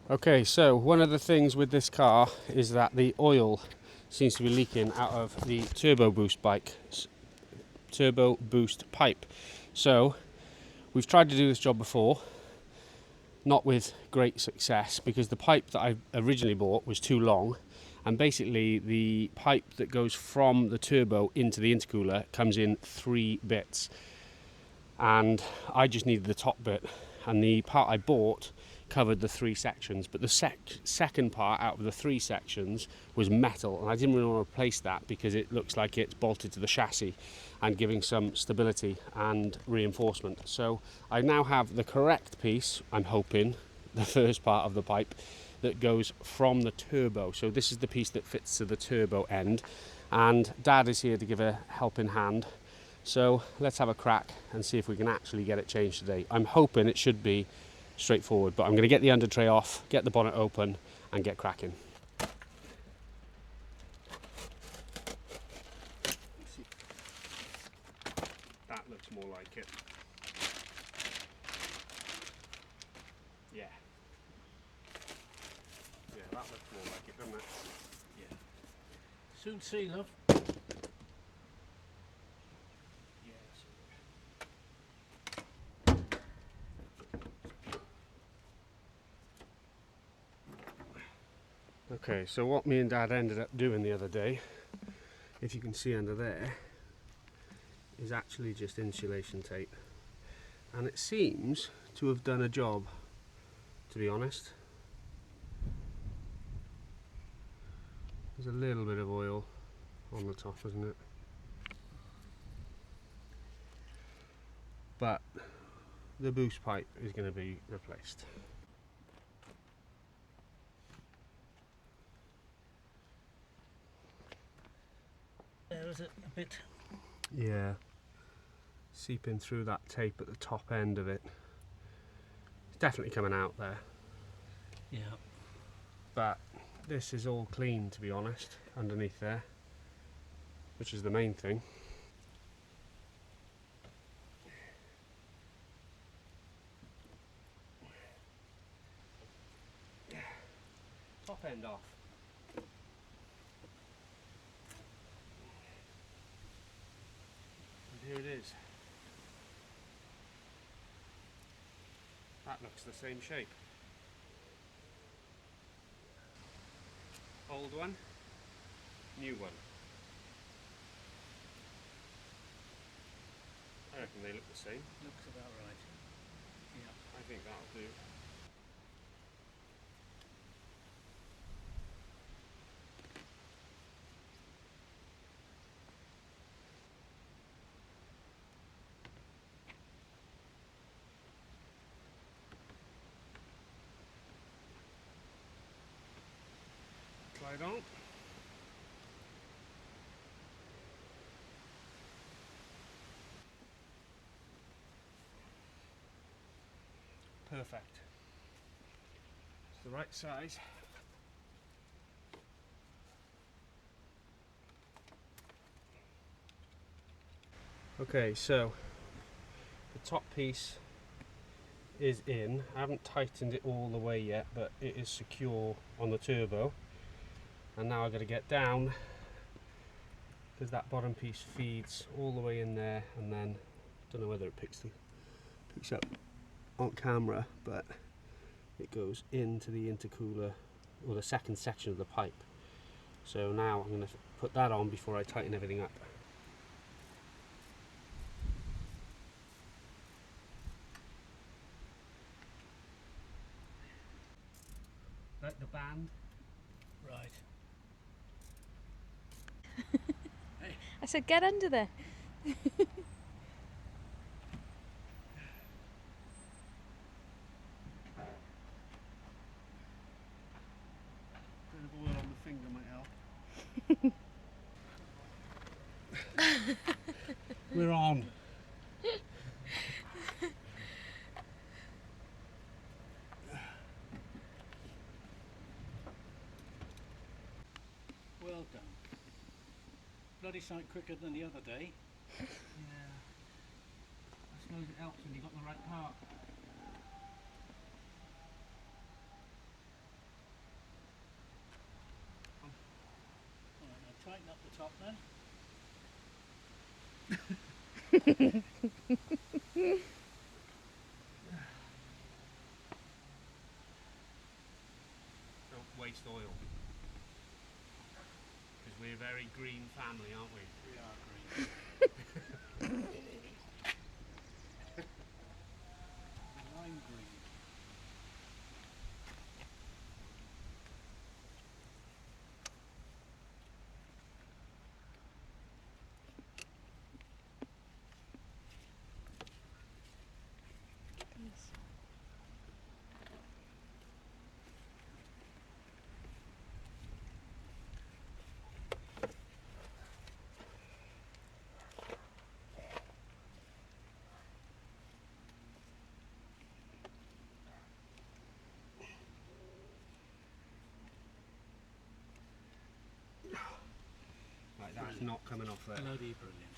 Okay, so one of the things with this car is that the oil seems to be leaking out of the turbo boost pipe. So we've tried to do this job before, not with great success, because the pipe that I originally bought was too long, and basically the pipe that goes from the turbo into the intercooler comes in 3 bits, and I just needed the top bit, and the part I bought covered the 3 sections, but the second part out of the 3 sections was metal, and I didn't really want to replace that because it looks like it's bolted to the chassis and giving some stability and reinforcement. So I now have the correct piece, I'm hoping, the first part of the pipe that goes from the turbo. So this is the piece that fits to the turbo end, and Dad is here to give a helping hand. So let's have a crack and see if we can actually get it changed today. I'm hoping it should be straightforward, but I'm going to get the under tray off, get the bonnet open and get cracking. That looks more like it. Yeah. Yeah, that looks more like it, doesn't it? Yeah. Soon see, love. Okay, so what me and Dad ended up doing the other day, if you can see under there, is actually just insulation tape. And it seems to have done a job, to be honest. There's a little bit of oil on the top, isn't it? But the boost pipe is going to be replaced. There is it a bit. Yeah, seeping through that tape at the top end of it. It's definitely coming out there. Yeah. But this is all clean, to be honest, underneath there, which is the main thing. Top end off. And here it is. That looks the same shape. Old one, new one. I reckon they look the same. Looks about right. Yeah. I think that'll do. Slide on. Perfect. It's the right size. Okay, so the top piece is in. I haven't tightened it all the way yet, but it is secure on the turbo. And now I've got to get down, because that bottom piece feeds all the way in there, and then don't know whether it picks up on camera, but it goes into the intercooler, or the second section of the pipe. So now I'm going to put that on before I tighten everything up. Like the band. Right. I said, get under there. Bit of oil on the finger might help. We're on. Well done. Bloody sight quicker than the other day. Yeah. I suppose it helps when you've got the right part. tighten up the top then. Don't waste oil. Because we're a very green family, aren't we? We are green. Lime green. Like that's not coming off there. Bloody brilliant.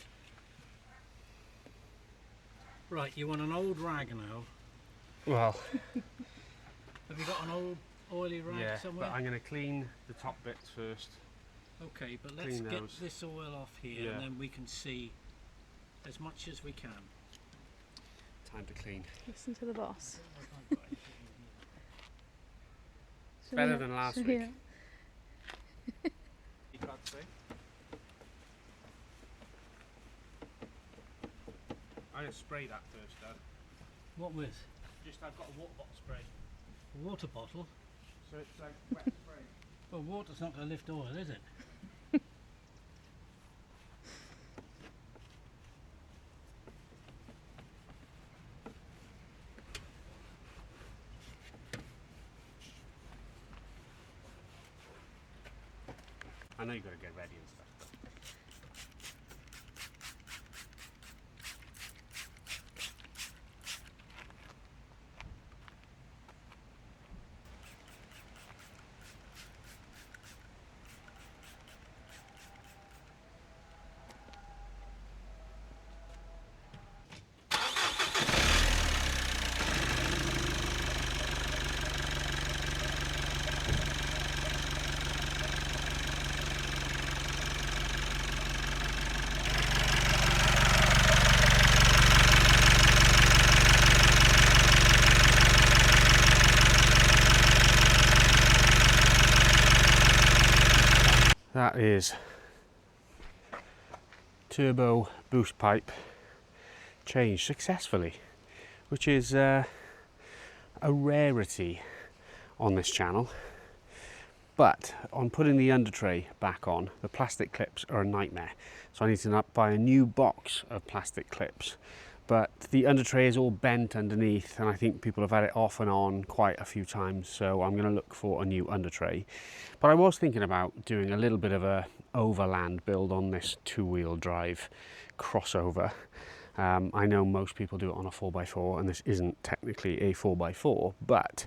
Right, you want an old rag now? Well, Have you got an old oily rag yeah, somewhere? but I'm going to clean the top bits first. Okay, but let's clean get those. this oil off here Yeah. and then we can see as much as we can. Time to clean. Listen to the boss. It's better than last week. Yeah. You can't say. I'm going to spray that first, Dad. What with? Just I've got a water bottle spray. A water bottle? So it's like wet spray. Well, water's not going to lift oil, is it? I know you've got to get ready and stuff. That is turbo boost pipe changed successfully, which is a rarity on this channel. But on putting the under tray back on, the plastic clips are a nightmare. So I need to buy a new box of plastic clips. But the under tray is all bent underneath, and I think people have had it off and on quite a few times, so I'm going to look for a new under tray. But I was thinking about doing a little bit of a overland build on this two-wheel drive crossover. I know most people do it on a 4x4, and this isn't technically a 4x4, but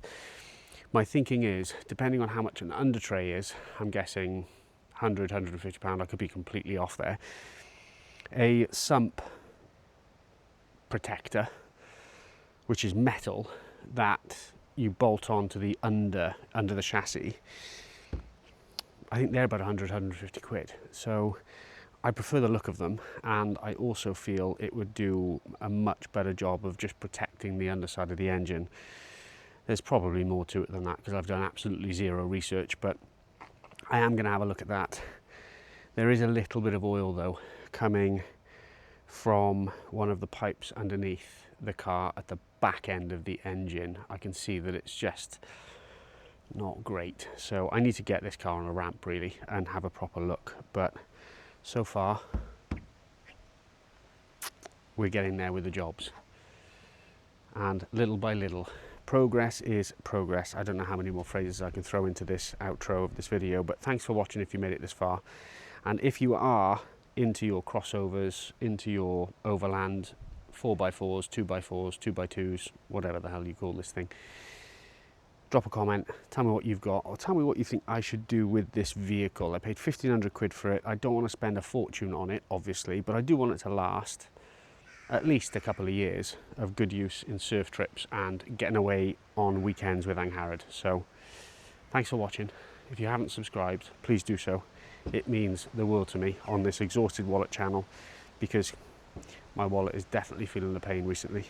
my thinking is, depending on how much an under tray is, I'm guessing 100, 150 pound, I could be completely off there, a sump protector, which is metal, that you bolt onto the under the chassis. I think they're about 100, 150 quid. So I prefer the look of them, and I also feel it would do a much better job of just protecting the underside of the engine. There's probably more to it than that, because I've done absolutely zero research, but I am going to have a look at that. There is a little bit of oil though coming from one of the pipes underneath the car at the back end of the engine. I can see that it's just not great, so I need to get this car on a ramp really and have a proper look. But so far we're getting there with the jobs, and little by little, progress is progress. I don't know how many more phrases I can throw into this outro of this video, but thanks for watching if you made it this far. And if you are into your crossovers, into your overland 4x4s, 2x4s, 2x2s, whatever the hell you call this thing, drop a comment, tell me what you've got, or tell me what you think I should do with this vehicle. I paid 1,500 quid for it. I don't want to spend a fortune on it, obviously, but I do want it to last at least a couple of years of good use in surf trips and getting away on weekends with Angharad. So thanks for watching. if you haven't subscribed, please do so. It means the world to me on this Exhausted Wallet channel, because my wallet is definitely feeling the pain recently.